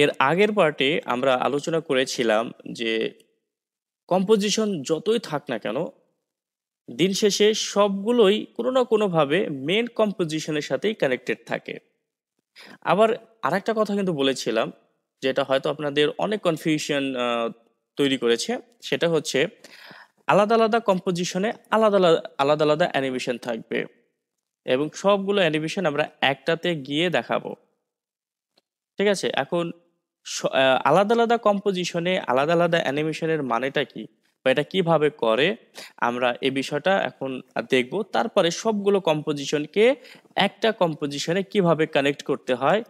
এর আগের পার্টে আমরা আলোচনা করেছিলাম যে কম্পোজিশন যতই থাক না কেন দিন শেষে সবগুলোই কোনো না কোনোভাবে মেন কম্পোজিশনের সাথেই কানেক্টেড থাকে। আবার আরেকটা কথা কিন্তু বলেছিলাম, যেটা হয়তো আপনাদের অনেক কনফিউশন তৈরি করেছে। সেটা হচ্ছে আলাদা আলাদা কম্পোজিশনে আলাদা আলাদা আলাদা আলাদা অ্যানিমেশন থাকবে এবং সবগুলো অ্যানিমেশন আমরা একটাতে গিয়ে দেখাবো। ঠিক আছে, এখন আলাদা আলাদা কম্পোজিশনে আলাদা আলাদা অ্যানিমেশনের মানেটা কি বা এটা কিভাবে করে আমরা এই বিষয়টা এখন দেখব। তারপরে সবগুলো কম্পোজিশনকে একটা কম্পোজিশনে কিভাবে কানেক্ট করতে হয়,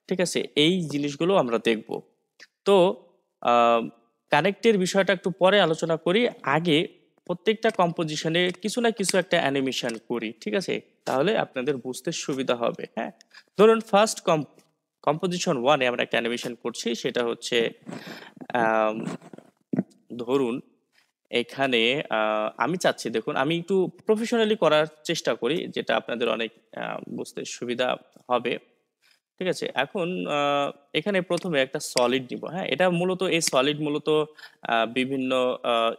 ঠিক আছে, এই জিনিসগুলো আমরা দেখব। তো কানেক্টের বিষয়টা একটু পরে আলোচনা করি। আগে প্রত্যেকটা কম্পোজিশনে কিছু না কিছু একটা অ্যানিমেশন করি, ঠিক আছে, তাহলে আপনাদের বুঝতে সুবিধা হবে। হ্যাঁ, ধরুন ফার্স্ট কম্পোজিশন ওয়ানে আমরা একটা অ্যানিমেশন করছি, সেটা হচ্ছে আম, ধরুন এখানে আমি চাচ্ছি, দেখুন আমি একটু প্রফেশনালি করার চেষ্টা করি, যেটা আপনাদের অনেক বুঝতে সুবিধা হবে। ঠিক আছে, এখন এখানে প্রথমে একটা সলিড নিব। হ্যাঁ, এটা মূলত এই সলিড মূলত বিভিন্ন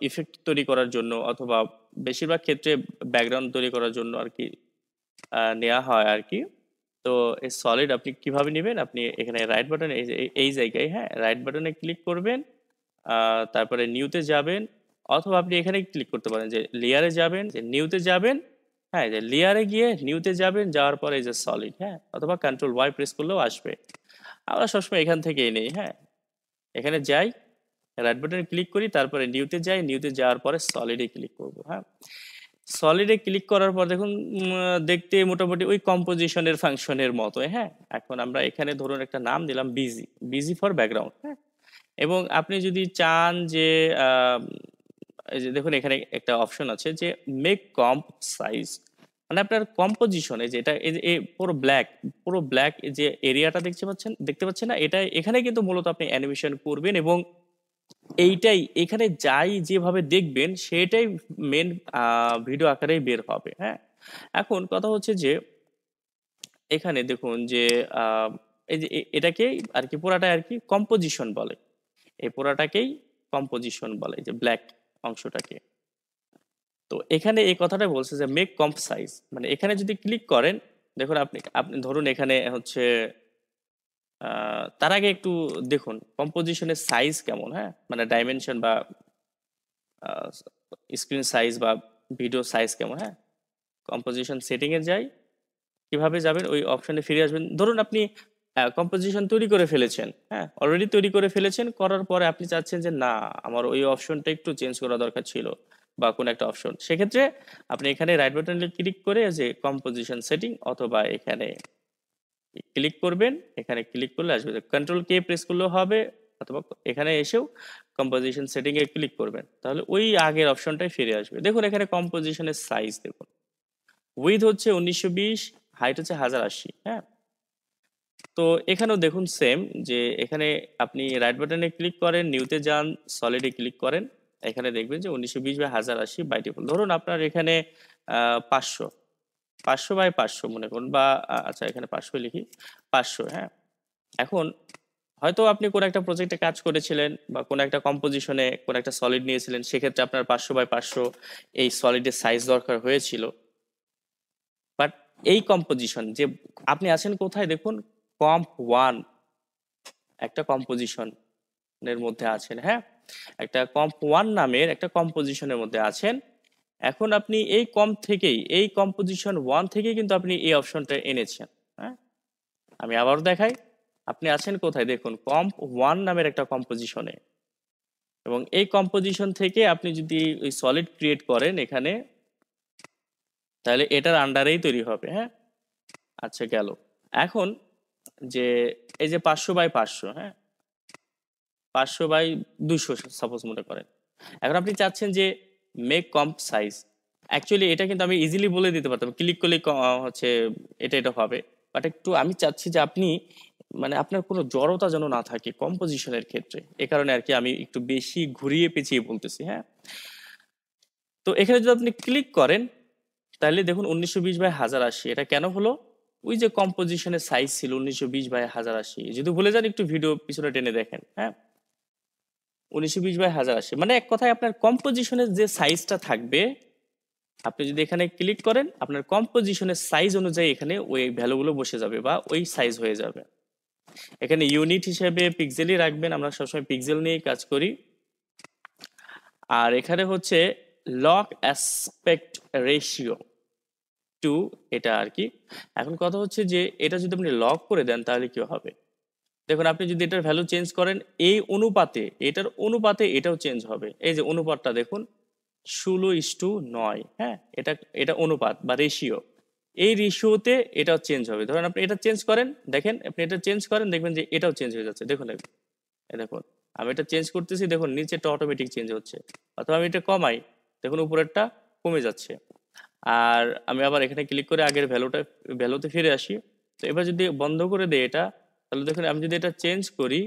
ইফেক্ট তৈরি করার জন্য অথবা বেশিরভাগ ক্ষেত্রে ব্যাকগ্রাউন্ড তৈরি করার জন্য আর কি নেওয়া হয় আর কি। তো এই সলিড আপনি কিভাবে নেবেন, আপনি এখানে রাইট বাটনে এই জায়গায়, হ্যাঁ, রাইট বাটনে ক্লিক করবেন, তারপরে নিউতে যাবেন, অথবা আপনি এখানে ক্লিক করতে পারেন যে লেয়ারে যাবেন, যে নিউতে যাবেন, হ্যাঁ, যে লেয়ারে গিয়ে নিউতে যাবেন, যাওয়ার পরে এই যে সলিড, হ্যাঁ, অথবা কন্ট্রোল ওয়াই প্রেস করলেও আসবে। আমরা সবসময় এখান থেকেই নেই। হ্যাঁ, এখানে যাই, রাইট বাটনে ক্লিক করি, তারপরে নিউতে যাই, নিউতে যাওয়ার পরে সলিডে ক্লিক করব। হ্যাঁ, সলিডে ক্লিক করার পর দেখুন দেখতে মোটামুটি ওই কম্পোজিশনের ফাংশনের মতো। হ্যাঁ, এখন আমরা এখানে ধরুন একটা নাম দিলাম বিজি, বিজি ফর ব্যাকগ্রাউন্ড। হ্যাঁ, এবং আপনি যদি চান যে আহ, এই যে দেখুন এখানে একটা অপশন আছে যে মেক কম্প সাইজ, মানে আপনার কম্পোজিশনে যেটা এই যে এই পুরো ব্ল্যাক যে এরিয়াটা দেখতে পাচ্ছেন না, এটা এখানে কিন্তু মূলত আপনি অ্যানিমেশন করবেন এবং এইটাই এখানে যাই যেভাবে দেখবেন সেটাই মেন ভিডিও আকারেই বের হবে। হ্যাঁ, এখন কথা হচ্ছে যে এখানে দেখুন যে আহ, এই যে এটাকেই আর কি পুরাটা আর কি কম্পোজিশন বলে, এই পুরাটাকেই কম্পোজিশন বলে, এই যে ব্ল্যাক অংশটাকে। তো এখানে এই কথাটা বলছে যে মেক কম্প সাইজ, মানে এখানে যদি ক্লিক করেন, দেখুন আপনি আপনি ধরুন এখানে হচ্ছে তার আগে একটু দেখুন কম্পোজিশনের সাইজ কেমন। হ্যাঁ, মানে ডাইমেনশন বা স্ক্রিন সাইজ বা ভিডিও সাইজ কেমন। হ্যাঁ, কম্পোজিশন সেটিং এ যাই, কিভাবে যাবেন ওই অপশনে ফিরে আসবেন। ধরুন আপনি কম্পোজিশন তৈরি করে ফেলেছেন, হ্যাঁ, অলরেডি তৈরি করে ফেলেছেন, করার পরে আপনি চাচ্ছেন যে না, আমার ওই অপশনটা একটু চেঞ্জ করা দরকার ছিল বা কোন একটা অপশন, সেক্ষেত্রে আপনি এখানে রাইট বাটনে ক্লিক করে যে কম্পোজিশন সেটিং, অথবা এখানে ক্লিক করবেন, এখানে ক্লিক করলে আসবে, কন্ট্রোল কে প্রেস করলেও হবে, অথবা এখানে এসেও কম্পোজিশন সেটিং এ ক্লিক করবেন, তাহলে ওই আগের অপশনটাই ফিরে আসবে। দেখুন এখানে কম্পোজিশনের সাইজ দেখুন, উইথ হচ্ছে 1920, হাইট হচ্ছে 1080। হ্যাঁ, তো এখানেও দেখুন সেম, যে এখানে আপনি রাইট বাটনে ক্লিক করেন, নিউতে যান, সলিডে ক্লিক করেন, এখানে দেখবেন যে 1920/1080 বাই ডিফল্ট। ধরুন আপনার এখানে 500, 500/500 মনে করুন, বা আচ্ছা এখানে 500 লিখি, 500। হ্যাঁ, এখন হয়তো আপনি কোনো একটা প্রজেক্টে কাজ করেছিলেন বা কোনো একটা কম্পোজিশনে কোনো একটা সলিড নিয়েছিলেন, সেক্ষেত্রে আপনার 500/500 এই সলিডের সাইজ দরকার হয়েছিল। বাট এই কম্পোজিশন যে আপনি আছেন কোথায় দেখুন, কম্প ওয়ান, একটা কম্পোজিশনের মধ্যে আছেন। হ্যাঁ, একটা কম্প ওয়ান নামের একটা কম্পোজিশনের মধ্যে আছেন। এখন আপনি এই কম্প থেকেই, এই কম্পোজিশন ওয়ান থেকেই কিন্তু আপনি এই অপশনটা এনেছেন। হ্যাঁ, আমি আবারও দেখাই, আপনি আছেন কোথায় দেখুন, কম্প ওয়ান নামের একটা কম্পোজিশনে, এবং এই কম্পোজিশন থেকে আপনি যদি ওই সলিড ক্রিয়েট করেন এখানে, তাহলে এটার আন্ডারেই তৈরি হবে। হ্যাঁ, আচ্ছা গেল। এখন যে এই যে 500/500, হ্যাঁ, 500/200 সাপোজ মনে করেন, এখন আপনি চাচ্ছেন যে মেক কম্প সাইজ, অ্যাকচুয়ালি এটা কিন্তু আমি ইজিলি বলে দিতে পারতাম, ক্লিক করলে হচ্ছে এটা হবে। বাট একটু আমি চাচ্ছি যে আপনি মানে আপনার কোনো জড়তা যেন না থাকে কম্পোজিশনের ক্ষেত্রে, এ কারণে আর কি আমি একটু বেশি ঘুরিয়ে পেঁচিয়ে বলতেছি। হ্যাঁ, তো এখানে যদি আপনি ক্লিক করেন, তাহলে দেখুন 1920/1080 এটা কেন হলো, ওই যে কম্পোজিশনের সাইজ ছিল 1920/1080, যদি ভুলে যান একটু ভিডিও পিছনে টেনে দেখেন। হ্যাঁ, 1920/1080, মানে এক কথায় আপনার কম্পোজিশনের যে সাইজটা থাকবে, আপনি যদি এখানে ক্লিক করেন আপনার কম্পোজিশনের সাইজ অনুযায়ী এখানে ওই ভ্যালুগুলো বসে যাবে বা ওই সাইজ হয়ে যাবে। এখানে ইউনিট হিসেবে পিক্সেলই রাখবেন, আমরা সবসময় পিক্সেল নিয়েই কাজ করি। আর এখানে হচ্ছে লক অ্যাসপেক্ট রেশিও 2, এটা আর কি। এখন কথা হচ্ছে যে এটা যদি আপনি লক করে দেন তাহলে কি হবে, দেখুন আপনি যদি এটার ভ্যালু চেঞ্জ করেন এই অনুপাতে, এটার অনুপাতে এটাও চেঞ্জ হবে। এই যে অনুপাতটা দেখুন 16:9, হ্যাঁ, এটা এটা অনুপাত বা রেশিও, এই রেশিওতে এটাও চেঞ্জ হবে। ধরেন আপনি এটা চেঞ্জ করেন, দেখেন আপনি এটা চেঞ্জ করেন, দেখবেন যে এটাও চেঞ্জ হয়ে যাচ্ছে। দেখুন এই দেখুন আমি এটা চেঞ্জ করতেছি, দেখুন নিচেরটা অটোমেটিক চেঞ্জ হচ্ছে। অথবা আমি এটা কমাই, দেখুন উপরেরটা কমে যাচ্ছে। আর আমি আবার এখানে ক্লিক করে আগের ভ্যালুতে ফিরে আসি। তো এবার যদি বন্ধ করে দেই এটা, তাহলে দেখুন আমি যদি এটা চেঞ্জ করি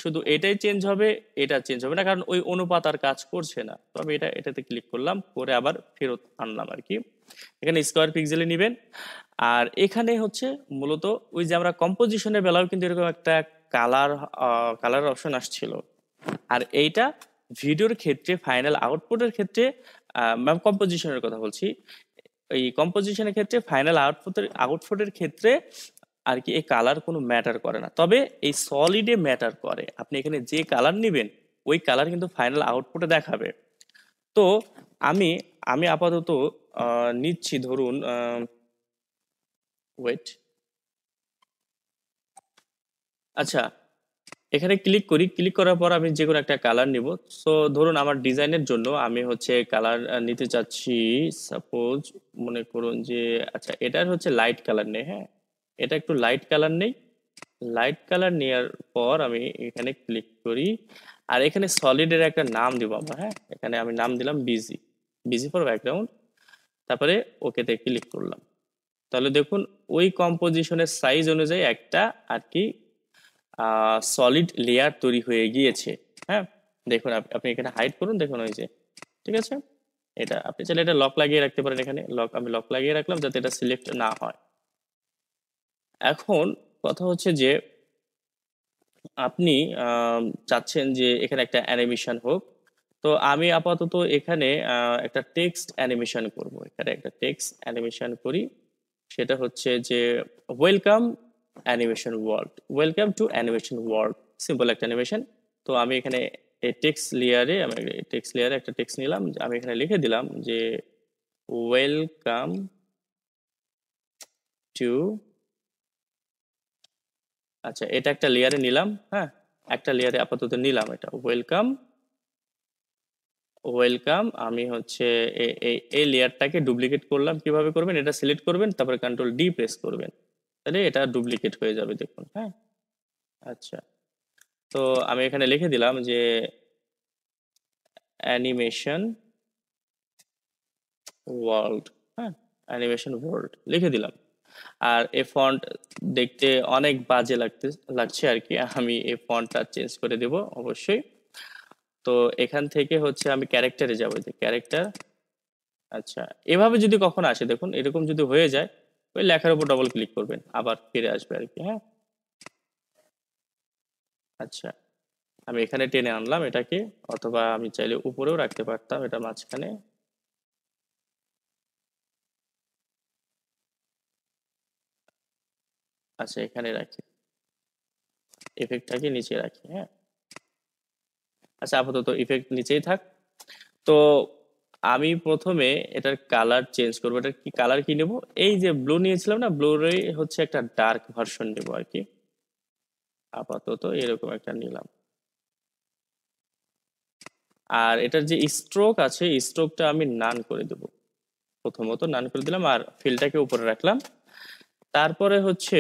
শুধু এটাই চেঞ্জ হবে, এটা চেঞ্জ হবে না, কারণ ওই অনুপাত আর কাজ করছে না। তো আমি এটাতে ক্লিক করলাম, করে আবার ফেরত আনলাম আর কি। এখানে স্কোয়ার পিক্সেলে নেবেন। আর এখানে হচ্ছে মূলত ওই যে আমরা কম্পোজিশনের বেলাও কিন্তু এরকম একটা কালার অপশন আসছিল। আর এইটা ভিডিওর ক্ষেত্রে ফাইনাল আউটপুটের ক্ষেত্রে, ম্যাম কম্পোজিশনের কথা বলছি, এই কম্পোজিশনের ক্ষেত্রে ফাইনাল আউটপুটের ক্ষেত্রে আর কি এই কালার কোনো ম্যাটার করে না, তবে এই সলিডে ম্যাটার করে। আপনি এখানে যে কালার নেবেন ওই কালার কিন্তু ফাইনাল আউটপুটে দেখাবে। তো আমি আমি আপাতত নিচ্ছি, ধরুন ওয়েট, আচ্ছা এখানে ক্লিক করি, ক্লিক করার পর আমি যে কোনো একটা কালার নিব। সো ধরুন আমার ডিজাইনের জন্য আমি হচ্ছে কালার নিতে চাচ্ছি, সাপোজ মনে করুন যে, আচ্ছা এটার হচ্ছে লাইট কালার নেই, হ্যাঁ এটা একটু লাইট কালার নেই। লাইট কালার নেওয়ার পর আমি এখানে ক্লিক করি, আর এখানে সলিডের একটা নাম দিব আমরা। হ্যাঁ, এখানে আমি নাম দিলাম বিজি, বিজি ফর ব্যাকগ্রাউন্ড। তারপরে ওকেতে ক্লিক করলাম। তাহলে দেখুন ওই কম্পোজিশনের সাইজ অনুযায়ী একটা আর কি সলিড লেয়ার তৈরি হয়ে গিয়েছে। হ্যাঁ, দেখুন আপনি এখানে হাইড করুন, দেখুন ওই যে, ঠিক আছে। এটা আপনি চাইলে এটা লক লাগিয়ে রাখতে পারেন, এখানে আমি লক লাগিয়ে রাখলাম যাতে এটা সিলেক্ট না হয়। এখন কথা হচ্ছে যে আপনি চাচ্ছেন যে এখানে একটা অ্যানিমেশন হোক। তো আমি আপাতত এখানে একটা টেক্সট অ্যানিমেশন করব, এখানে একটা টেক্সট অ্যানিমেশন করি। সেটা হচ্ছে যে welcome animation world, welcome to animation world, simple একটা অ্যানিমেশন। তো আমি এখানে এই টেক্সট লেয়ারে একটা টেক্সট নিলাম, আমি এখানে লিখে দিলাম যে ওয়েলকাম টু, আচ্ছা এটা একটা লেয়ারে নিলাম। হ্যাঁ, একটা লেয়ারে আপাতত নিলাম, এটা ওয়েলকাম। ওয়েলকাম আমি হচ্ছে এই লেয়ারটাকে ডুপ্লিকেট করলাম। কিভাবে করবেন, এটা সিলেক্ট করবেন, তারপরে কন্ট্রোল ডি প্রেস করবেন, তাহলে এটা ডুপ্লিকেট হয়ে যাবে, দেখুন। হ্যাঁ, আচ্ছা তো আমি এখানে লিখে দিলাম যে অ্যানিমেশন ওয়ার্ল্ড। হ্যাঁ, অ্যানিমেশন ওয়ার্ল্ড লিখে দিলাম। আর এই ফন্ট দেখতে অনেক বাজে লাগছে আর কি, আমি এই ফন্টটা চেঞ্জ করে দেব অবশ্যই। তো এখান থেকে হচ্ছে আমি ক্যারেক্টারে যাবো, যে ক্যারেক্টার। আচ্ছা এভাবে যদি কখনো আসে, দেখুন এরকম যদি হয়ে যায়, ওই লেখার উপর ডবল ক্লিক করবেন, আবার ফিরে আসবে আর কি। হ্যাঁ, আচ্ছা আমি এখানে টেনে আনলাম এটাকে, অথবা আমি চাইলে উপরেও রাখতে পারতাম, এটা মাঝখানে। আচ্ছা এখানে রাখি, ইফেক্টটাকে নিচে রাখি। হ্যাঁ, আচ্ছা আপাতত ইফেক্ট নিচেই থাক। তো আমি প্রথমে এটার কালার চেঞ্জ করবো। এটার কি কালার কি নেব, এই যে ব্লু নিয়েছিলাম না, ব্লুর হচ্ছে একটা ডার্ক ভার্সন নেব আর কি। আপাতত এরকম একটা নিলাম। আর এটার যে স্ট্রোক আছে, স্ট্রোকটা আমি নান করে দেব, প্রথমত নান করে দিলাম, আর ফিলটাকে উপরে রাখলাম। তারপরে হচ্ছে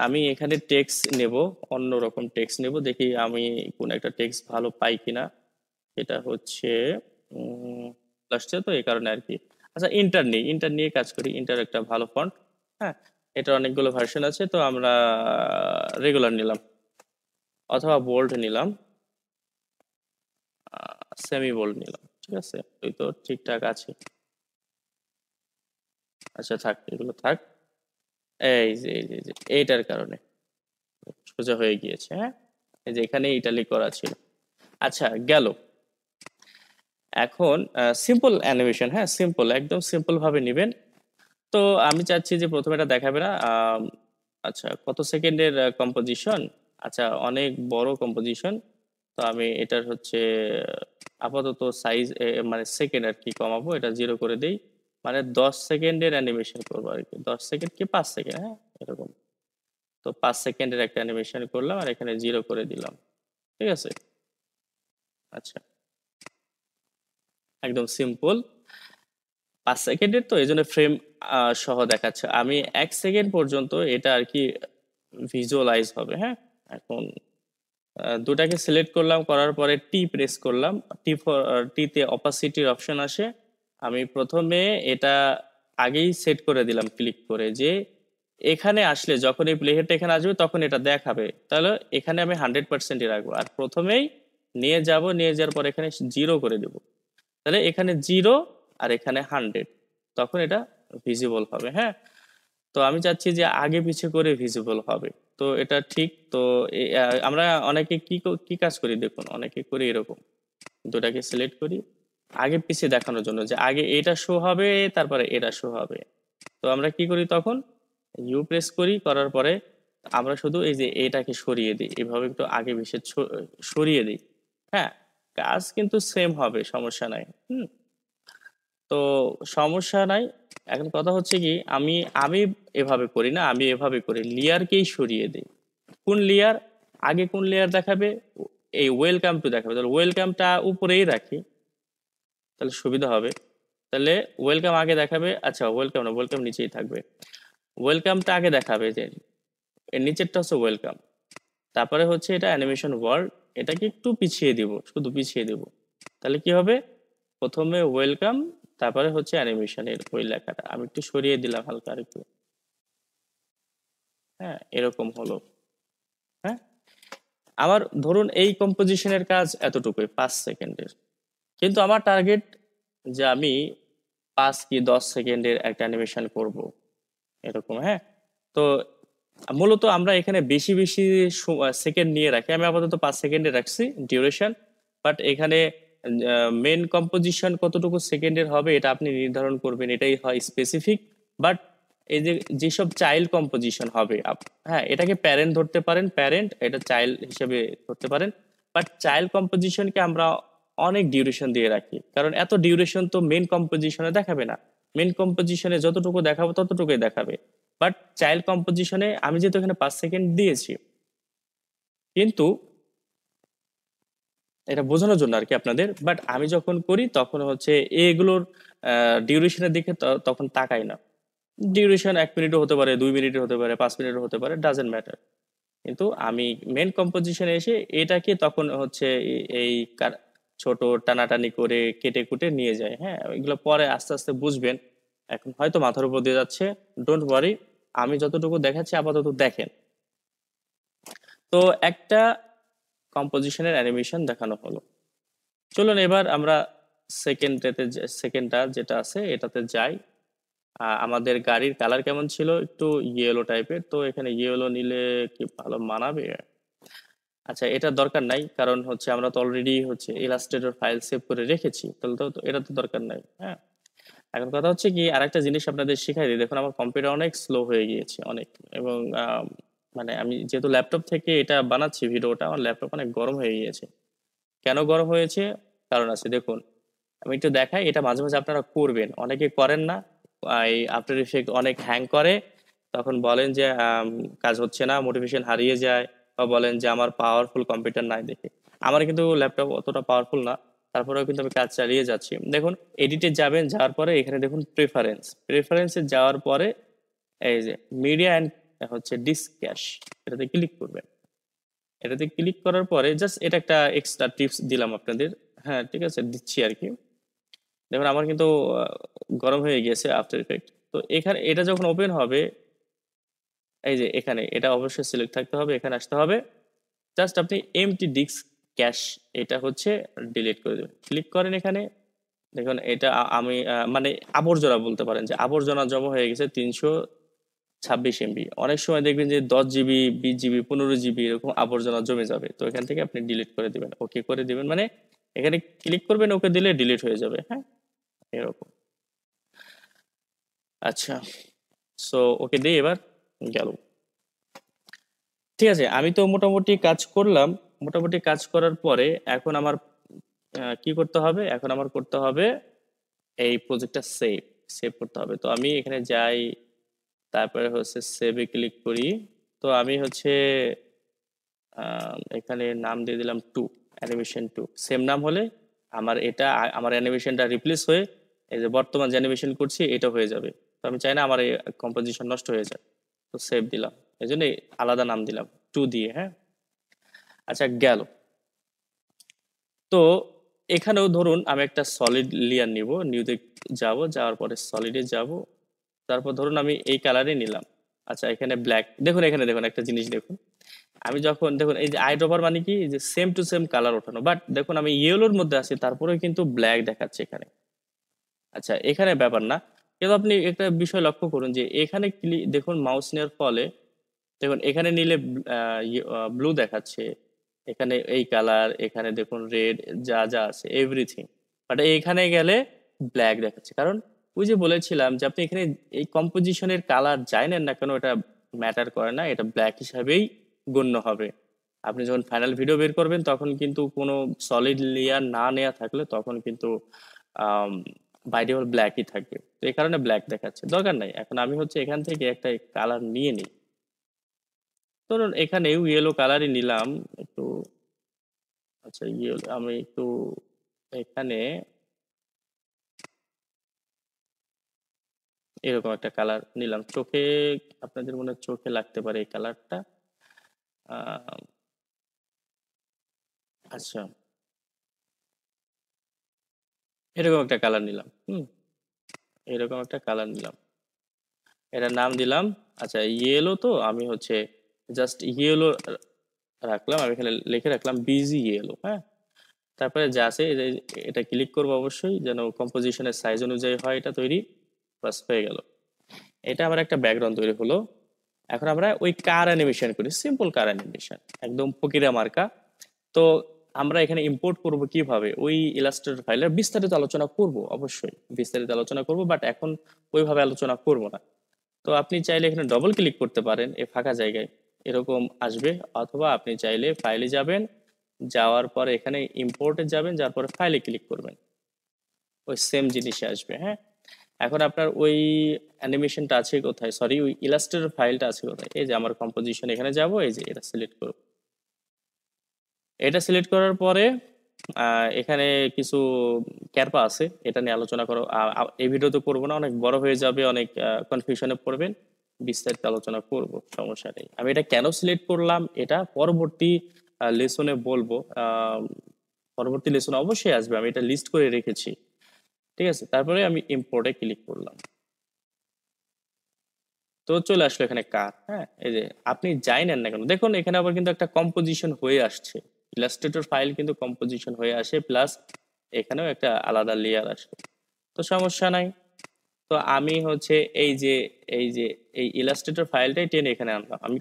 আমি এখানে টেক্সট নেব, অন্য রকম টেক্সট নেব, দেখি আমি কোন একটা টেক্সট ভালো পাই কিনা। এটা হচ্ছে লাস্টে, তো এই কারণে আর কি। আচ্ছা ইন্টার নিয়ে কাজ করি, ইন্টার একটা ভালো ফন্ট। হ্যাঁ, এটা অনেকগুলো ভার্সন আছে, তো আমরা রেগুলার নিলাম, অথবা বোল্ড নিলাম, সেমি বোল্ড নিলাম, ঠিক আছে, ওই তো ঠিকঠাক আছে। আচ্ছা থাক, এগুলো থাক। এই যে এইটার কারণে সোজা হয়ে গিয়েছে। হ্যাঁ, এই যে এখানে ইটালিক করা ছিল। আচ্ছা, গেল। এখন সিম্পল অ্যানিমেশন, হ্যাঁ সিম্পল, একদম সিম্পল ভাবে নেবেন। তো আমি চাচ্ছি যে প্রথমে এটা দেখাবে না। আচ্ছা, কত সেকেন্ডের কম্পোজিশন? আচ্ছা, অনেক বড় কম্পোজিশন। তো আমি এটার হচ্ছে আপাতত সাইজ, মানে সেকেন্ড আর কি কমাবো, এটা 0 করে দেই। মানে 10 সেকেন্ডের অ্যানিমেশন করবো আর কি, 10 সেকেন্ড কি 5 সেকেন্ড, হ্যাঁ এরকম। তো 5 সেকেন্ডের একটা অ্যানিমেশন করলাম আর এখানে 0 করে দিলাম। ঠিক আছে। আচ্ছা, একদম সিম্পল। 5 সেকেন্ডের তো এই জন্য ফ্রেম সহ দেখাচ্ছে। আমি 1 সেকেন্ড পর্যন্ত এটা আর কি ভিজুয়ালাইজ হবে। হ্যাঁ, এখন দুটাকে সিলেক্ট করলাম, করার পরে টি প্রেস করলাম। টিতে অপাসিটির অপশন আসে। আমি প্রথমে এটা আগেই সেট করে দিলাম ক্লিক করে, যে এখানে আসলে যখন এই প্লেহেডটা এখানে আসবে তখন এটা দেখাবে, তাহলে এখানে আমি 100%ই রাখবো। আর প্রথমেই নিয়ে যাব, নিয়ে যাওয়ার পর এখানে 0 করে দেব। তাহলে এখানে 0 আর এখানে 100, তখন এটা ভিজিবল হবে। হ্যাঁ, তো আমি চাচ্ছি যে আগে পিছে করে ভিজিবল হবে। তো এটা ঠিক। তো আমরা অনেকে কি কাজ করি দেখুন, অনেকে করি এরকম, দুটাকে সিলেক্ট করি আগে পিছে দেখানোর জন্য, যে আগে এটা শো হবে তারপরে এটা শো হবে। তো আমরা কি করি তখন, ইউ প্রেস করি, করার পরে আমরা শুধু এই যে এটাকে সরিয়ে দিই, এভাবে একটু আগে পিছে সরিয়ে দিই। হ্যাঁ, কাজ কিন্তু সেম হবে, সমস্যা নাই। হুম। তো সমস্যা নাই। এখন কথা হচ্ছে কি, আমি আমি এভাবে করি না, আমি এভাবে করি, লেয়ারকেই সরিয়ে দিই। কোন লেয়ার আগে, কোন লেয়ার দেখাবে, এই ওয়েলকাম টু দেখাবে, তাহলে ওয়েলকামটা উপরেই রাখি, তাহলে সুবিধা হবে। তাহলে ওয়েলকাম আগে দেখাবে। আচ্ছা, ওয়েলকাম না, ওয়েলকাম নিচেই থাকবে। ওয়েলকামটা আগে দেখাবে, যে এর নিচেরটা হচ্ছে ওয়েলকাম, তারপরে হচ্ছে এটা অ্যানিমেশন ওয়ার্ড, এটাকে একটু পিছিয়ে দিব, শুধু পিছিয়ে দিব। তাহলে কি হবে, প্রথমে ওয়েলকাম, তারপরে হচ্ছে অ্যানিমেশনের ওই লেখাটা আমি একটু সরিয়ে দিলাম হালকা আর একটু। হ্যাঁ, এরকম হলো। হ্যাঁ, আমার ধরুন এই কম্পোজিশনের কাজ এতটুকুই, 5 সেকেন্ডের। কিন্তু আমার টার্গেট যে আমি 5 কি 10 সেকেন্ডের একটা অ্যানিমেশন করব, এরকম। হ্যাঁ, তো মূলত আমরা এখানে বেশি বেশি সেকেন্ড নিয়ে রাখি। আমি আপাতত 5 সেকেন্ডে রাখছি ডিউরেশন। বাট এখানে মেন কম্পোজিশন কতটুকু সেকেন্ডের হবে এটা আপনি নির্ধারণ করবেন, এটাই হয় স্পেসিফিক। বাট এই যে যেসব চাইল্ড কম্পোজিশন হবে, হ্যাঁ এটাকে প্যারেন্ট ধরতে পারেন, প্যারেন্ট এটা চাইল্ড হিসেবে ধরতে পারেন। বাট চাইল্ড কম্পোজিশনকে আমরা অনেক ডিউরেশন দিয়ে রাখি, কারণ এত ডিউরেশন তো মেন কম্পোজিশনে দেখাবে না। মেন কম্পোজিশনে যতটুকু দেখাবো ততটুকুই দেখাবে। বাট চাইল্ড কম্পোজিশনে আমি যেহেতু এখানে 5 সেকেন্ড দিয়েছি, কিন্তু এটা বোঝানোর জন্য আর কি আপনাদের। বাট আমি যখন করি তখন হচ্ছে এগুলোর ডিউরেশনের দিকে তখন তাকাই না। ডিউরেশন 1 মিনিটও হতে পারে, 2 মিনিটের হতে পারে, 5 মিনিটের হতে পারে, ডাজেন্ট ম্যাটার। কিন্তু আমি মেন কম্পোজিশনে এসে এটাকে তখন হচ্ছে এই ছোট টানাটানি করে কেটে কুটে নিয়ে যায়। হ্যাঁ, এগুলো পরে আস্তে আস্তে বুঝবেন, এখন হয়তো মাথার উপর দিয়ে যাচ্ছে। ডোন্ট ওয়ারি, আমি যতটুকু দেখাচ্ছি আপাতত দেখেন। তো একটা কম্পোজিশনের অ্যানিমেশন দেখানো হলো। চলুন এবার আমরা সেকেন্ডটা যেটা আছে এটাতে যাই। আমাদের গাড়ির কালার কেমন ছিল, একটু ইয়েলো টাইপের, তো এখানে ইয়েলো নিলে কি ভালো মানাবে? আচ্ছা, এটা দরকার নাই, কারণ হচ্ছে আমরা তো অলরেডি হচ্ছে ইলাস্ট্রেটর ফাইল সেভ করে রেখেছি, তাহলে তো এটা তো দরকার নাই। হ্যাঁ, এখন কথা হচ্ছে কি, আরেকটা জিনিস আপনাদের শিখাই দিই। দেখুন আমার কম্পিউটার অনেক স্লো হয়ে গিয়েছে, অনেক। এবং মানে আমি যেহেতু ল্যাপটপ থেকে এটা বানাচ্ছি ভিডিওটা, আমার ল্যাপটপ অনেক গরম হয়ে গিয়েছে। কেন গরম হয়েছে, কারণ আছে দেখুন। আমি একটু দেখাই, এটা মাঝে মাঝে আপনারা করবেন, অনেকে করেন না। এই আফটার ইফেক্ট অনেক হ্যাং করে, তখন বলেন যে কাজ হচ্ছে না, মোটিভেশন হারিয়ে যায়, বা বলেন যে আমার পাওয়ারফুল কম্পিউটার নাই দেখে। আমার কিন্তু ল্যাপটপ অতটা পাওয়ারফুল না, তারপরেও কিন্তু আমি কাজ চালিয়ে যাচ্ছি। দেখুন, এডিটে যাবেন, যাওয়ার পরে এখানে দেখুন প্রেফারেন্সে যাওয়ার পরে এই যে মিডিয়া অ্যান্ড হচ্ছে ডিস্ক ক্যাশ, এটাতে ক্লিক করবেন। এটাতে ক্লিক করার পরে জাস্ট এটা একটা এক্সট্রা টিপস দিলাম আপনাদের। হ্যাঁ ঠিক আছে, দিচ্ছি আর কি। দেখুন আমার কিন্তু গরম হয়ে গিয়েছে আফটার ইফেক্ট। তো এখানে এটা যখন ওপেন হবে, এই যে এখানে এটা অবশ্যই সিলেক্ট থাকতে হবে, এখানে আসতে হবে। জাস্ট আপনি এমটি ডিস্ক ক্যাশ এটা হচ্ছে ডিলিট করে দেবেন, ক্লিক করেন এখানে। দেখুন এটা আমি মানে আবর্জনা বলতে পারেন, যে আবর্জনা জমা হয়ে গেছে 26 MB। অনেক সময় দেখবেন যে 10 GB, 20 GB, 15 GB এরকম আবর্জনা জমে যাবে, তো এখান থেকে আপনি ডিলিট করে দিবেন, ওকে করে দিবেন, মানে এখানে ক্লিক করবেন, ওকে দিলে ডিলিট হয়ে যাবে। হ্যাঁ, এরকম। আচ্ছা, সো ওকে দিয়ে এবার গেল। ঠিক আছে, আমি তো মোটামুটি কাজ করলাম। মোটামুটি কাজ করার পরে এখন আমার কি করতে হবে, এখন আমার করতে হবে এই প্রজেক্টটা সেভ সেভ করতে হবে। তো আমি এখানে যাই, তারপরে হচ্ছে সেভে ক্লিক করি। তো আমি হচ্ছে এখানে নাম দিয়ে দিলাম অ্যানিমেশন 2। সেম নাম হলে আমার এটা আমার অ্যানিমেশনটা রিপ্লেস হয়ে এই যে বর্তমান যে অ্যানিমেশন করছি এটা হয়ে যাবে। তো আমি চাই না আমার এই কম্পোজিশন নষ্ট হয়ে যায়। তো সেভ দিলাম, এই জন্য আলাদা নাম দিলাম 2 দিয়ে। হ্যাঁ, আচ্ছা গেল। তো এখানেও ধরুন আমি একটা সলিড লেয়ার নিব, নিউতে যাব, যাওয়ার পরে সলিডে যাব, তারপর ধরুন আমি এই কালারই নিলাম। আচ্ছা, এখানে ব্ল্যাক, দেখুন এখানে দেখুন একটা জিনিস দেখুন। আমি যখন দেখুন এই যে আই ড্রপার মানে কি, যে সেম টু সেম কালার ওঠানো, বাট দেখুন আমি ইয়েলোর মধ্যে আছি তারপরেও কিন্তু ব্ল্যাক দেখাচ্ছে এখানে। আচ্ছা, এখানে ব্যাপার না, কিন্তু আপনি একটা বিষয় লক্ষ্য করুন যে এখানে দেখুন মাউস নেওয়ার ফলে দেখুন এখানে নিলে ব্লু দেখাচ্ছে, এখানে এই কালার, এখানে দেখুন রেড, যা যা আছে এভরিথিং। বাট এখানে গেলে ব্ল্যাক দেখাচ্ছে, কারণ ওই যে বলেছিলাম যে আপনি এখানে এই কম্পোজিশনের কালার যাই নেন না কেন, এটা ম্যাটার করে না, এটা ব্ল্যাক হিসাবেই গণ্য হবে। আপনি যখন ফাইনাল ভিডিও বের করবেন তখন কিন্তু কোনো সলিড লেয়ার না নেওয়া থাকলে তখন কিন্তু বাই ডিফল্ট ব্ল্যাকই থাকবে, তো এই কারণে ব্ল্যাক দেখাচ্ছে। দরকার নাই, এখন আমি হচ্ছে এখান থেকে একটা কালার নিয়ে নিই। ধরুন এখানেও ইয়েলো কালারই নিলাম একটু। আচ্ছা, ইয়েলো আমি একটু এখানে এরকম একটা কালার নিলাম, চোখে আপনাদের মনে হয় চোখে লাগতে পারে এই কালারটা। আচ্ছা, এরকম একটা কালার নিলাম। এরকম একটা কালার নিলাম, এটার নাম দিলাম। আচ্ছা, ইয়েলো, তো আমি হচ্ছে জাস্ট ইয়েলো রাখলাম, আমি এখানে লিখে রাখলাম বিজি ইয়েলো। হ্যাঁ, তারপরে যা আছে এটা ক্লিক করবো অবশ্যই, যেন কম্পোজিশনের সাইজ অনুযায়ী হয় এটা তৈরি। বাস হয়ে গেল, এটা আমার একটা ব্যাকগ্রাউন্ড তৈরি হলো। এখন আমরা ওই কার অ্যানিমেশন করি, সিম্পল কার অ্যানিমেশন, একদম ফকিরা মার্কা। তো আমরা এখানে ইম্পোর্ট করব কিভাবে, ওই ইলাস্ট্রেটর ফাইলের বিস্তারিত আলোচনা করব, অবশ্যই বিস্তারিত আলোচনা করব, বাট এখন ওইভাবে আলোচনা করব না। তো আপনি চাইলে এখানে ডবল ক্লিক করতে পারেন এই ফাঁকা জায়গায়, এরকম আসবে। অথবা আপনি চাইলে ফাইলে যাবেন, যাওয়ার পরে এখানে ইম্পোর্টে যাবেন, যাওয়ার পরে ফাইলে ক্লিক করবেন, ওই সেম জিনিসে আসবে। হ্যাঁ, এখন আপনার ওই অ্যানিমেশনটা আছে কোথায়, সরি ওই ইলাস্ট্রেটর ফাইলটা আছে কোথায়, এই যে আমার কম্পোজিশন, এখানে যাব, এই যে এটা সিলেক্ট করব। এটা সিলেক্ট করার পরে এখানে কিছু ক্যারপা আছে, এটা নিয়ে আলোচনা করো। এই ভিডিওতে করবো না, অনেক বড় হয়ে যাবে, অনেক কনফিউশনে পড়বেন, বিস্তারিত আলোচনা করব, সমস্যা নেই। আমি এটা কেন সিলেক্ট করলাম এটা পরবর্তী লেসনে বলবো, পরবর্তী লেসনে অবশ্যই আসবে, আমি এটা লিস্ট করে রেখেছি। ঠিক আছে, তারপরে আমি ইম্পোর্টে ক্লিক করলাম, তো চলে আসলো এখানে কার। হ্যাঁ, এই যে আপনি যাই নেন না কেন দেখুন এখানে আবার কিন্তু একটা কম্পোজিশন হয়ে আসছে, ইলাস্ট্রেটর ফাইল কিন্তু কম্পোজিশন হয়ে আসে, প্লাস এখানেও একটা আলাদা লেয়ার আসে, তো সমস্যা নাই। তো আমি হচ্ছে এই যে এই ইলাস্ট্রেটর ফাইলটাই টেনে এখানে আনলাম, আমি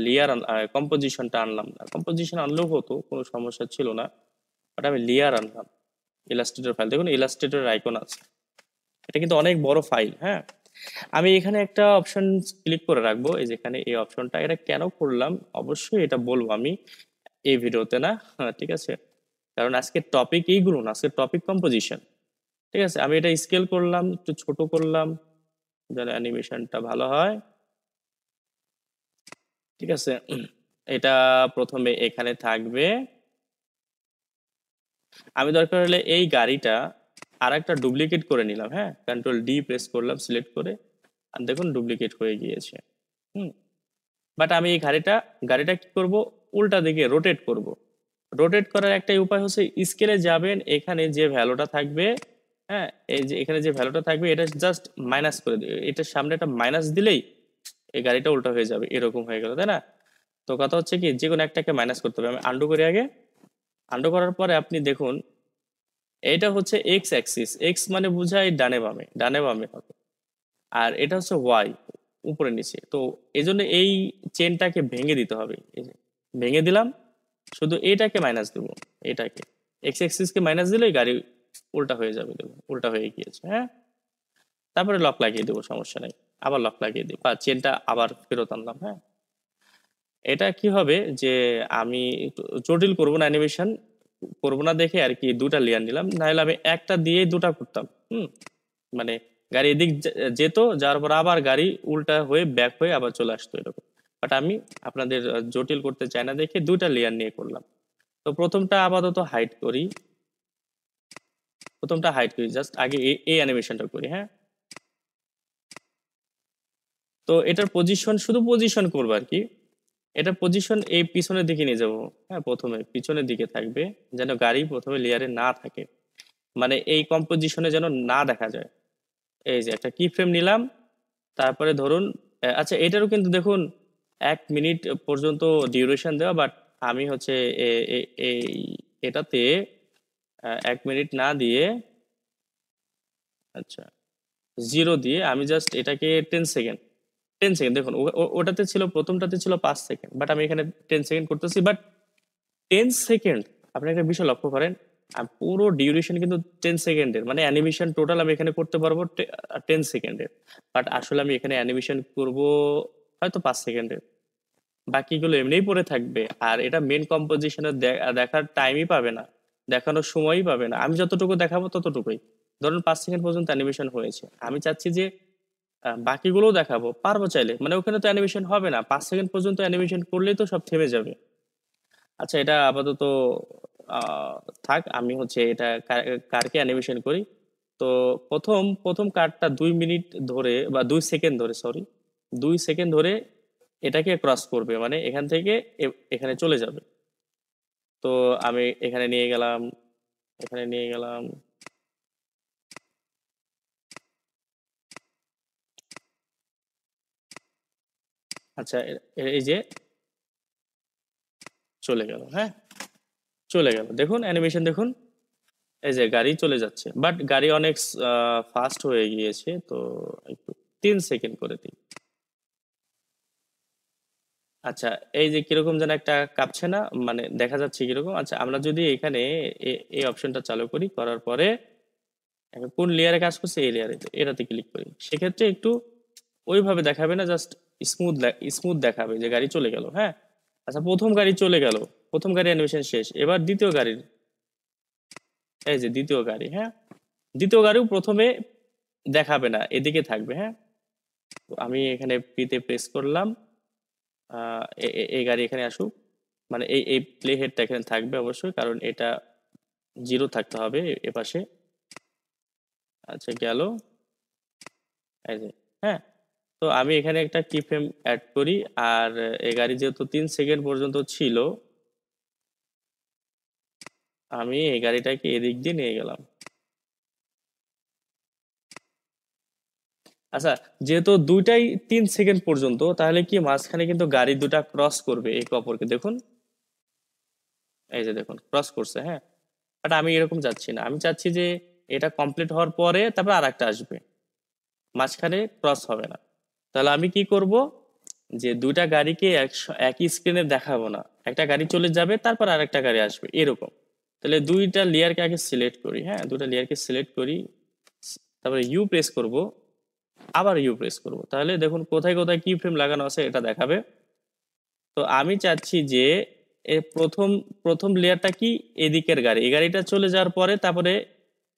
লেয়ার কম্পোজিশনটা আনলাম না, কম্পোজিশন আনলেও হতো, কোনো সমস্যা ছিল না, বাট আমি লেয়ার আনলাম। ইলাস্ট্রেটর ফাইল দেখুন, ইলাস্ট্রেটর আইকন আছে, এটা কিন্তু অনেক বড় ফাইল। হ্যাঁ, আমি এখানে একটা অপশন ক্লিক করে রাখবো, এই যেখানে এই অপশনটা, এটা কেন করলাম অবশ্যই এটা বলবো আমি এই ভিডিওতে না। হ্যাঁ, ঠিক আছে, কারণ আজকে টপিক এইগুলো না, আজকে টপিক কম্পোজিশন। ঠিক আছে, আমি এটা স্কেল করলাম, একটু ছোট করলাম যেন অ্যানিমেশনটা ভালো হয়। ঠিক আছে, এটা প্রথমে এখানে থাকবে। আমি দরকার হলে এই গাড়িটা আর একটা ডুপ্লিকেট করে নিলাম। হ্যাঁ, কন্ট্রোল D প্রেস করলাম সিলেক্ট করে, আর দেখুন ডুপ্লিকেট হয়ে গিয়েছে। হুম, বাট আমি এই গাড়িটা কি করব, উল্টা দিকে রোটেট করব। রোটেট করার একটাই উপায় হচ্ছে স্কেলে যাবেন, এখানে যে ভ্যালুটা থাকবে, হ্যাঁ এই যে এখানে যে ভ্যালুটা থাকবে এটা জাস্ট মাইনাস করে দিবে, এটার সামনে একটা মাইনাস দিলেই এই গাড়িটা উল্টা হয়ে যাবে, এরকম হয়ে গেল, তাই না? তো কথা হচ্ছে কি, যে কোনো একটাকে মাইনাস করতে হবে। আমি আন্ডু করি আগে, আন্ডু করার পরে আপনি দেখুন এটা হচ্ছে এক্স অ্যাক্সিস, এক্স মানে বোঝায় ডানে বামে, ডানে বামে হবে। আর এটা হচ্ছে ওয়াই, উপরে নিচে। তো এই জন্য এই চেনটাকে ভেঙে দিতে হবে, এই যে ভেঙে দিলাম, শুধু এটাকে মাইনাস দেবো, এটাকে এক্স এক্সিসকে মাইনাস দিলেই গাড়ি উল্টা হয়ে যাবে, দেখো উল্টা হয়ে গিয়েছে। হ্যাঁ, তারপরে লক লাগিয়ে দেবো, সমস্যা নেই, আবার লক লাগিয়ে দিই বা চেনটা আবার ফেরত আনলাম। হ্যাঁ, এটা কি হবে যে আমি একটু জটিল করবো না, অ্যানিমেশন করবো না দেখে আর কি দুটা লেয়ার নিলাম, নাহলে আমি একটা দিয়েই দুটা করতাম। হুম, মানে গাড়ি এদিক যেত, যাওয়ার পর আবার গাড়ি উল্টা হয়ে ব্যাক হয়ে আবার চলে আসতো এরকম। বাট আমি আপনাদের জটিল করতে চাই না দেখে দুইটা লেয়ার নিয়ে করলাম। তো প্রথমটা আপাতত হাইড করি, জাস্ট আগে এই অ্যানিমেশনটা করি। হ্যাঁ, তো এটার পজিশন, শুধু পজিশন করবো আর কি। এটা পজিশন এই পিছনের দিকে নিয়ে যাব। হ্যাঁ, প্রথমে পিছনের দিকে থাকবে, যেন গাড়ি প্রথমে লেয়ারে না থাকে, মানে এই কম্পোজিশনে যেন না দেখা যায়। এই যে একটা কি ফ্রেম নিলাম, তারপরে ধরুন আচ্ছা এটারও কিন্তু দেখুন 1 মিনিট পর্যন্ত ডিউরেশন দেওয়া, বাট আমি হচ্ছে এই এটাতে 1 মিনিট না দিয়ে, আচ্ছা 0 দিয়ে আমি জাস্ট এটাকে 10 সেকেন্ড, 10 সেকেন্ড দেখুন ওটাতে ছিল, প্রথমটাতে ছিল 5 সেকেন্ড, বাট আমি এখানে 10 সেকেন্ড করতেছি। বাট 10 সেকেন্ড, আপনি একটা বিষয় লক্ষ্য করেন, পুরো ডিউরেশন কিন্তু 10 সেকেন্ডের, মানে অ্যানিমেশন টোটাল আমি এখানে করতে পারবো 10 সেকেন্ডের। বাট আসলে আমি এখানে অ্যানিমেশন করব হয়তো 5 সেকেন্ডের, বাকিগুলো এমনিই পড়ে থাকবে। আর এটা মেন কম্পোজিশনে দেখার টাইমই পাবে না, দেখানোর সময়ই পাবে না। আমি যতটুকু দেখাবো ততটুকুই, ধরুন 5 সেকেন্ড পর্যন্ত অ্যানিমেশন হয়েছে, আমি চাচ্ছি যে বাকিগুলোও দেখাবো, পারবো চাইলে, মানে ওখানে তো অ্যানিমেশন হবে না, 5 সেকেন্ড পর্যন্ত অ্যানিমেশন করলেই তো সব থেমে যাবে। আচ্ছা এটা আপাতত আহ, থাক, আমি হচ্ছে এটা কারকে অ্যানিমেশন করি। তো প্রথম প্রথম কারটা 2 মিনিট ধরে বা 2 সেকেন্ড ধরে, সরি 2 সেকেন্ড ধরে এটাকে ক্রস করবে, মানে এখান থেকে এখানে চলে যাবে। তো আমি এখানে নিয়ে গেলাম, এখানে নিয়ে গেলাম, আচ্ছা এই যে চলে গেল। হ্যাঁ, চলে গেল, দেখুন অ্যানিমেশন দেখুন, এই যে গাড়ি চলে যাচ্ছে, বাট গাড়ি অনেক ফাস্ট হয়ে গিয়েছে, তো একটু 3 সেকেন্ড করে দিই। আচ্ছা এই যে কিরকম যেন একটা কাঁপছে না, মানে দেখা যাচ্ছে কিরকম। আচ্ছা আমরা যদি এখানে এই অপশনটা চালু করি, করার পরে এখন কোন লেয়ারে কাজ করছে, এই লেয়ারে, এটাতে ক্লিক করি, সেক্ষেত্রে একটু ওইভাবে দেখাবে না, জাস্ট স্মুথ স্মুথ দেখাবে যে গাড়ি চলে গেল। হ্যাঁ, আচ্ছা প্রথম গাড়ি চলে গেল, প্রথম গাড়ি অ্যানিমেশন শেষ, এবার দ্বিতীয় গাড়ির, এই যে দ্বিতীয় গাড়ি। হ্যাঁ, দ্বিতীয় গাড়িও প্রথমে দেখাবে না, এদিকে থাকবে। হ্যাঁ, তো আমি এখানে পিতে প্রেস করলাম, এই গাড়ি এখানে আসুক, মানে এই প্লে হেডটা এখানে থাকবে অবশ্যই, কারণ এটা 0 থাকতে হবে এপাশে। আচ্ছা গেল, এই যে। হ্যাঁ, তো আমি এখানে একটা কি ফ্রেম অ্যাড করি, আর এই গাড়ি যেহেতু 3 সেকেন্ড পর্যন্ত ছিল, আমি এই গাড়িটাকে এদিক দিয়ে নিয়ে গেলাম। আচ্ছা যেহেতু দুইটাই 3 সেকেন্ড পর্যন্ত, তাহলে কি মাঝখানে কিন্তু গাড়ি দুটা ক্রস করবে একে অপরকে, দেখুন এই যে দেখুন ক্রস করছে। হ্যাঁ, বাট আমি এরকম চাচ্ছি না, আমি চাচ্ছি যে এটা কমপ্লিট হওয়ার পরে তারপর আর একটা আসবে, মাঝখানে ক্রস হবে না। তাহলে আমি কি করব, যে দুইটা গাড়িকে একই স্ক্রিনে দেখাবো না, একটা গাড়ি চলে যাবে তারপর আর একটা গাড়ি আসবে এরকম। তাহলে দুইটা লেয়ারকে আগে সিলেক্ট করি। হ্যাঁ, দুইটা লেয়ারকে সিলেক্ট করি, তারপরে ইউ প্রেস করব, আবার ইউ প্রেস করব, তাহলে দেখুন কোথায় কোথায় কি ফ্রেম লাগানো আছে এটা দেখাবে। তো আমি চাচ্ছি যে প্রথম প্রথম লেয়ারটা কি, এদিকের গাড়ি, এই গাড়িটা চলে যাওয়ার পরে তারপরে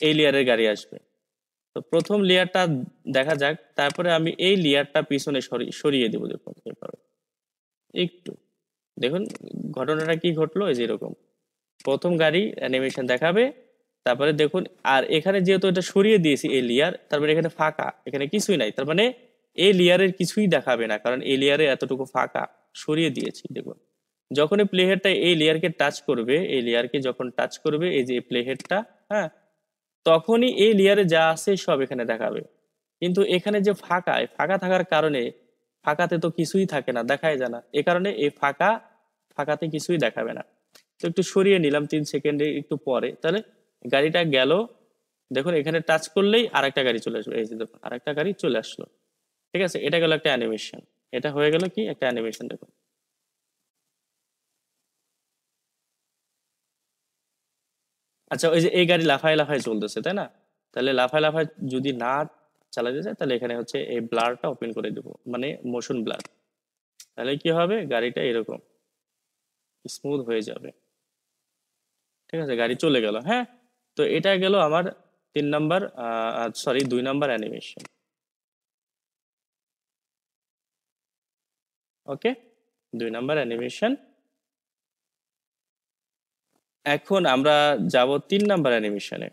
এই লেয়ারের গাড়ি আসবে। তো প্রথম লেয়ারটা দেখা যাক, তারপরে আমি এই লেয়ারটা পিছনে সরিয়ে দেবো, দেখুন এভাবে একটু দেখুন ঘটনাটা কি ঘটলো, এই যে এরকম প্রথম গাড়ি অ্যানিমেশন দেখাবে, তারপরে দেখুন, আর এখানে যেহেতু এটা সরিয়ে দিয়েছি এই লেয়ার, তারপরে এখানে ফাঁকা, এখানে কিছুই নাই, তার মানে এই লেয়ারের কিছুই দেখাবে না, কারণ এই লেয়ারে এতটুকু ফাঁকা সরিয়ে দিয়েছি। দেখুন যখনই প্লে হেডটা এই লেয়ারকে টাচ করবে, এই লেয়ারকে যখন টাচ করবে, এই যে প্লে হেডটা, হ্যাঁ, তখনই এই লেয়ারে যা আছে সব এখানে দেখাবে। কিন্তু এখানে যে ফাঁকা, এই ফাঁকা থাকার কারণে, ফাঁকাতে তো কিছুই থাকে না, দেখাই যায় না, এ কারণে এই ফাঁকাতে কিছুই দেখাবে না। তো একটু সরিয়ে নিলাম 3 সেকেন্ডে একটু পরে, তাহলে গাড়িটা গেল, দেখুন এখানে টাচ করলেই আরেকটা গাড়ি চলে আসবে, এই যে দেখুন আরেকটা গাড়ি চলে আসলো। ঠিক আছে, এটা গেল একটা অ্যানিমেশন। এটা হয়ে গেল কি একটা অ্যানিমেশন, দেখুন। আচ্ছা, ওই যে এই গাড়ি লাফায় লাফায় চলতেছে, তাই না? তাহলে লাফায় লাফায় যদি না চালাতে যায়, তাহলে এখানে হচ্ছে এই ব্লারটা ওপেন করে দেবো, মানে মোশন ব্লার। তাহলে কি হবে, গাড়িটা এরকম স্মুথ হয়ে যাবে। ঠিক আছে, গাড়ি চলে গেল। হ্যাঁ, তো এটা গেল আমার 3 নাম্বার, সরি 2 নাম্বার অ্যানিমেশন। ওকে, 2 নাম্বার অ্যানিমেশন। এখন আমরা যাব 3 নাম্বার অ্যানিমেশনে।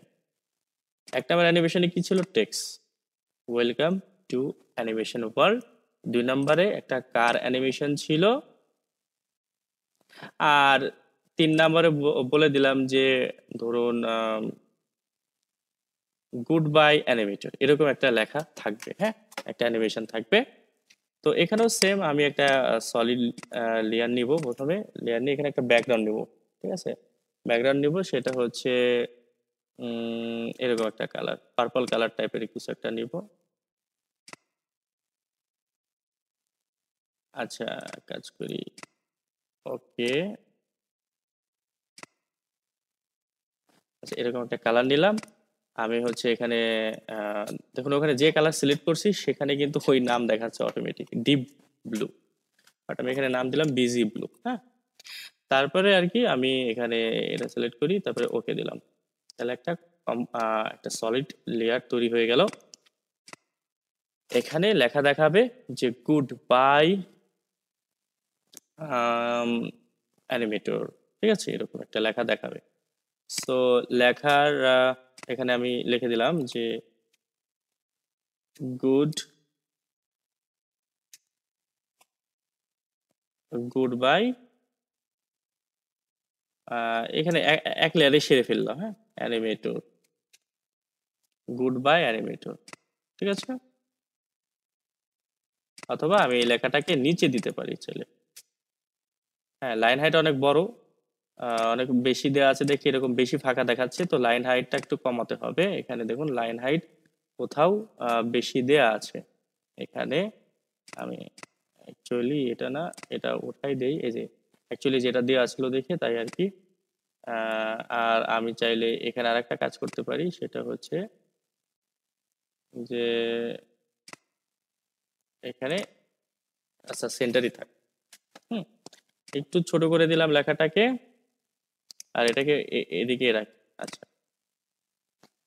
1 নাম্বার অ্যানিমেশনে কি ছিল, টেক্স, ওয়েলকাম টু অ্যানিমেশন ওয়ার্ল্ড। 2 নাম্বারে একটা কার অ্যানিমেশন ছিল। আর 3 নাম্বারে বলে দিলাম যে, ধরুন গুড বাই অ্যানিমেটর, এরকম একটা লেখা থাকবে। হ্যাঁ, একটা অ্যানিমেশন থাকবে। তো এখানেও সেম, আমি একটা সলিড লেয়ার নিব। প্রথমে লেয়ার নিয়ে এখানে একটা ব্যাকগ্রাউন্ড নিব। ঠিক আছে, ব্যাকগ্রাউন্ড নিব, সেটা হচ্ছে এরকম একটা কালার, পার্পল কালার টাইপের কিছু একটা নিব। আচ্ছা, কাজ করি। ওকে, আচ্ছা এরকম একটা কালার নিলাম। আমি হচ্ছে এখানে দেখুন, ওখানে যে কালার সিলেক্ট করছি সেখানে কিন্তু ওই নাম দেখাচ্ছে অটোমেটিক, ডিপ ব্লু। বাট আমি এখানে নাম দিলাম বিজি ব্লু। হ্যাঁ, তারপরে আর কি আমি এখানে এটা সিলেক্ট করি, তারপরে ওকে দিলাম। তাহলে একটা সলিড লেয়ার তৈরি হয়ে গেল। এখানে লেখা দেখাবে যে গুড বাই অ্যানিমেটর। ঠিক আছে, এরকম একটা লেখা দেখাবে। সো লেখার এখানে আমি লিখে দিলাম যে গুড গুড বাই। এখানে এক লেয়ারে সেরে ফেললাম। হ্যাঁ, অ্যানিমেটর, গুড বাই অ্যানিমেটর। ঠিক আছে, অথবা আমি এই লেখাটাকে নিচে দিতে পারি চাইলে। হ্যাঁ, লাইন হাইট অনেক বড়, অনেক বেশি দেওয়া আছে দেখি, এরকম বেশি ফাঁকা দেখাচ্ছে, তো লাইন হাইটটা একটু কমাতে হবে। এখানে দেখুন লাইন হাইট কোথাও বেশি দেয়া আছে। এখানে আমি অ্যাকচুয়ালি এটা না, এটা ওঠাই দেই, এই যে অ্যাকচুয়ালি যেটা দেওয়া ছিল দেখে, তাই আর কি। আর আমি চাইলে এখানে আরেকটা কাজ করতে পারি, সেটা হচ্ছে যে এখানে, আচ্ছা সেন্টারই থাক। হুম, একটু ছোট করে দিলাম লেখাটাকে, আর এটাকে এদিকে রাখি। আচ্ছা,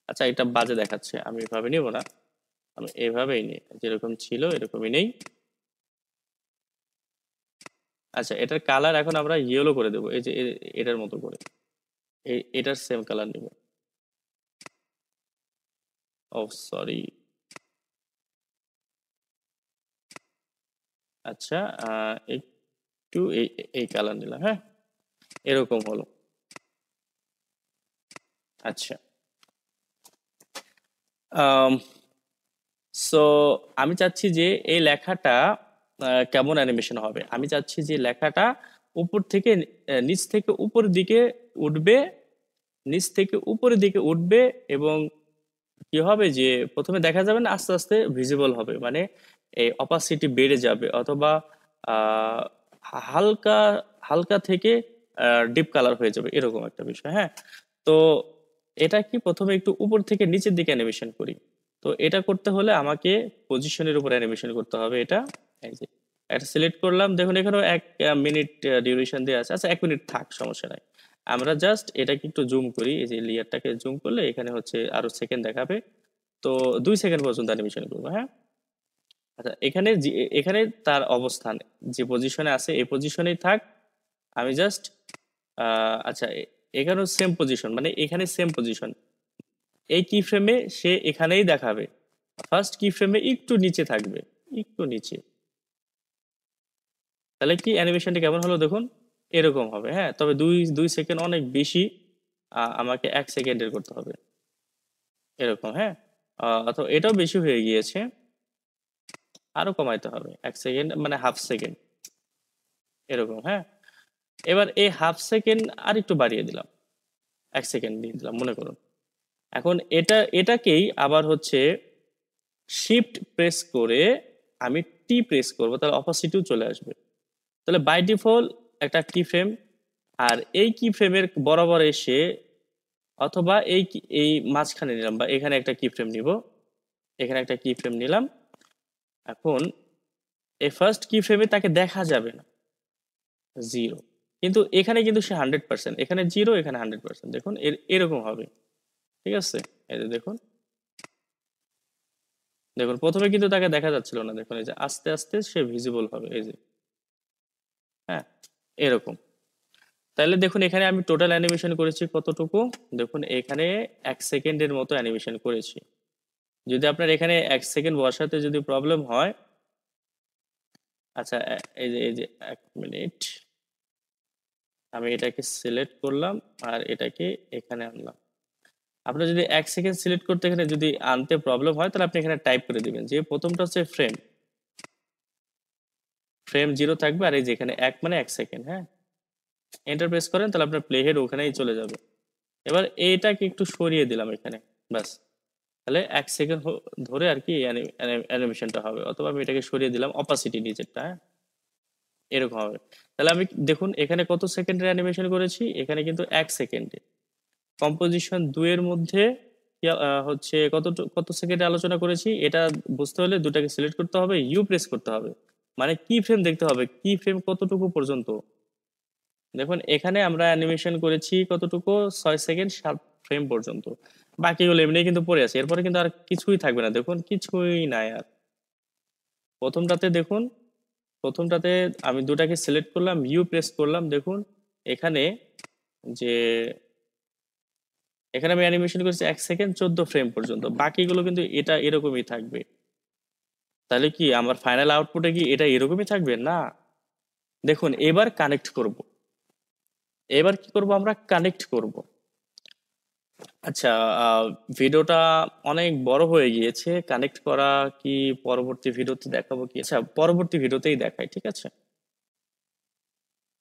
আচ্ছা এটা বাজে দেখাচ্ছে, আমি এভাবে নিব না, আমি এভাবেই নিই, যেরকম ছিল এরকমই নেই। আচ্ছা, এটার কালার এখন আমরা ইয়েলো করে দেবো, এই যে এটার মতো করে, এটার সেম কালার নিব। ও সরি। আচ্ছা, একটু এই এই কালার নিলাম। হ্যাঁ, এরকম হলো। আচ্ছা, সো আমি চাচ্ছি যে এই লেখাটা কেমন অ্যানিমেশন হবে। আমি চাচ্ছি যে লেখাটা উপর থেকে নিচ থেকে উপরের দিকে উঠবে, নিচ থেকে উপরের দিকে উঠবে, এবং কি হবে যে প্রথমে দেখা যাবে না, আস্তে আস্তে ভিজিবল হবে, মানে এই অপাসিটি বেড়ে যাবে, অথবা আহ, হালকা হালকা থেকে ডিপ কালার হয়ে যাবে, এরকম একটা বিষয়। হ্যাঁ, তো এটা কি প্রথমে একটু উপর থেকে নিচের দিকে অ্যানিমেশন করি। তো এটা করতে হলে আমাকে পজিশনের উপর অ্যানিমেশন করতে হবে। এটা এই যে এটা সিলেক্ট করলাম, দেখুন এখানেও 1 মিনিট ডিউরেশন দেওয়া আছে। আচ্ছা 1 মিনিট থাক, সমস্যা নাই। আমরা জাস্ট এটাকে একটু জুম করি, এই যে লেয়ারটাকে জুম করলে এখানে হচ্ছে আরো সেকেন্ড দেখাবে। তো 2 সেকেন্ড পর্যন্ত অ্যানিমেশন করবো। হ্যাঁ, আচ্ছা এখানে এখানে তার অবস্থান যে পজিশনে আছে এই পজিশনেই থাক। আমি জাস্ট আচ্ছা এখানেও সেম পজিশন, মানে এখানে সেম পজিশন, এই কি ফ্রেমে সে এখানেই দেখাবে। ফার্স্ট কি ফ্রেমে একটু নিচে থাকবে, একটু নিচে। তাহলে কি অ্যানিমেশনটা কেমন হলো দেখুন, এরকম হবে। হ্যাঁ, তবে দুই দুই সেকেন্ড অনেক বেশি, আমাকে 1 সেকেন্ডের করতে হবে, এরকম। হ্যাঁ, অথবা এটাও বেশি হয়ে গিয়েছে, আরো কমাইতে হবে 1 সেকেন্ড, মানে হাফ সেকেন্ড, এরকম। হ্যাঁ, এবার এই হাফ সেকেন্ড আর একটু বাড়িয়ে দিলাম, 1 সেকেন্ড দিয়ে দিলাম মনে করুন। এখন এটাকেই আবার হচ্ছে শিফট প্রেস করে আমি টি প্রেস করব, তাহলে অপাসিটিও চলে আসবে। তাহলে বাই ডিফল্ট একটা কি ফ্রেম, আর এই কি ফ্রেমের বরাবর এসে অথবা এই মাঝখানে নিলাম বা এখানে একটা কি ফ্রেম নিব, এখানে একটা কি ফ্রেম নিলাম। এখন এই ফার্স্ট কি ফ্রেমে তাকে দেখা যাবে না, 0, কিন্তু এখানে কিন্তু সে 100%, এখানে 0, এখানে 100%, দেখুন এরকম হবে। ঠিক আছে, এই যে দেখুন, দেখুন প্রথমে কিন্তু তাকে দেখা যাচ্ছিল না, দেখুন এই যে আস্তে আস্তে সে ভিজিবল হবে, এই যে, হ্যাঁ, এরকম। তাহলে দেখুন এখানে আমি টোটাল অ্যানিমেশন করেছি কতটুকু, দেখুন এখানে 1 সেকেন্ডের মতো অ্যানিমেশন করেছি। যদি আপনার এখানে 1 সেকেন্ড বসাতে যদি প্রবলেম হয়, আচ্ছা, এই যে 1 মিনিট, আমি এটাকে সিলেক্ট করলাম আর এটাকে এখানে আনলাম। আপনার যদি 1 সেকেন্ড সিলেক্ট করতে এখানে যদি আনতে প্রবলেম হয়, তাহলে আপনি এখানে টাইপ করে দিবেন যে প্রথমটা হচ্ছে ফ্রেম, ফ্রেম 0 থাকবে, আর এই যে এখানে 1 মানে 1 সেকেন্ড, হ্যাঁ, এন্টার প্রেস করেন, তাহলে আপনার প্লে হেড ওখানেই চলে যাবে। এবার এইটাকে একটু সরিয়ে দিলাম এখানে, ব্যাস, তাহলে 1 সেকেন্ড ধরে আর কি অ্যানিমেশনটা হবে। অথবা আমি এটাকে সরিয়ে দিলাম অপাসিটি নিচেরটা, হ্যাঁ, এরকম হবে। তাহলে আমি দেখুন এখানে কত সেকেন্ডের অ্যানিমেশন করেছি, এখানে কিন্তু 1 সেকেন্ডে। কম্পোজিশন 2 এর মধ্যে হচ্ছে কত সেকেন্ডে আলোচনা করেছি, এটা বুঝতে হলে দুটাকে সিলেক্ট করতে হবে, ইউ প্রেস করতে হবে, মানে কি ফ্রেম দেখতে হবে, কি ফ্রেম কতটুকু পর্যন্ত। দেখুন এখানে আমরা অ্যানিমেশন করেছি কতটুকু, 6 সেকেন্ড 7 ফ্রেম পর্যন্ত। বাকিগুলো এমনি কিন্তু পড়ে আছে, এরপরে কিন্তু আর কিছুই থাকবে না, দেখুন কিছুই নাই আর। প্রথমটাতে দেখুন, প্রথমটাতে আমি দুটাকে সিলেক্ট করলাম, ইউ প্রেস করলাম, দেখুন এখানে যে এখানে আমি অ্যানিমেশন করেছি 1 সেকেন্ড 14 ফ্রেম পর্যন্ত, বাকিগুলো কিন্তু এটা এরকমই থাকবে। তাহলে কি আমার ফাইনাল আউটপুটে কি এটা এরকমই থাকবে না? দেখুন এবার কানেক্ট করব, এবার কি করব, আমরা কানেক্ট করব। আচ্ছা, ভিডিওটা অনেক বড় হয়ে গিয়েছে, কানেক্ট করা কি পরবর্তী ভিডিওতে দেখাবো কি? আচ্ছা, পরবর্তী ভিডিওতেই দেখাই, ঠিক আছে।